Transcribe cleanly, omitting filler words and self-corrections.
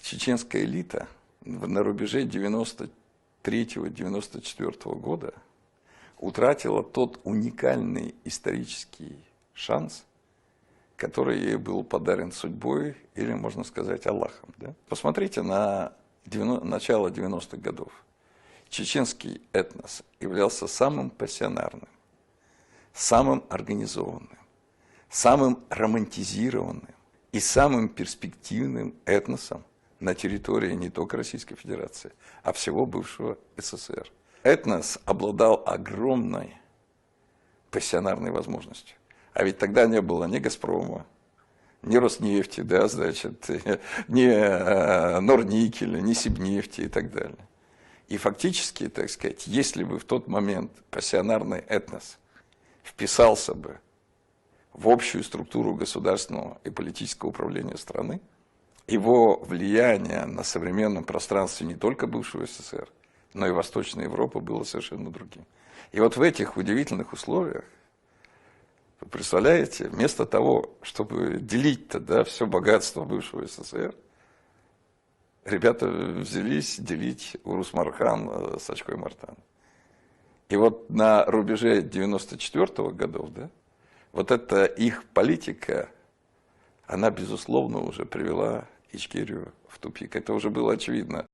чеченская элита на рубеже 93-94 года утратила тот уникальный исторический шанс, который ей был подарен судьбой, или, можно сказать, Аллахом. Да? Посмотрите на начало 90-х годов. Чеченский этнос являлся самым пассионарным, самым организованным, самым романтизированным и самым перспективным этносом на территории не только Российской Федерации, а всего бывшего СССР. Этнос обладал огромной пассионарной возможностью. А ведь тогда не было ни «Газпрома», ни «Роснефти», да, значит, ни «Норникеля», ни «Сибнефти» и так далее. И фактически, так сказать, если бы в тот момент пассионарный этнос вписался бы в общую структуру государственного и политического управления страны, его влияние на современном пространстве не только бывшего СССР, но и Восточной Европы было совершенно другим. И вот в этих удивительных условиях, вы представляете, вместо того, чтобы делить-то, да, все богатство бывшего СССР, ребята взялись делить Урус-Мархан с Очкой-Мартан. И вот на рубеже 94-го годов, да, вот эта их политика, она, безусловно, уже привела Ичкерию в тупик. Это уже было очевидно.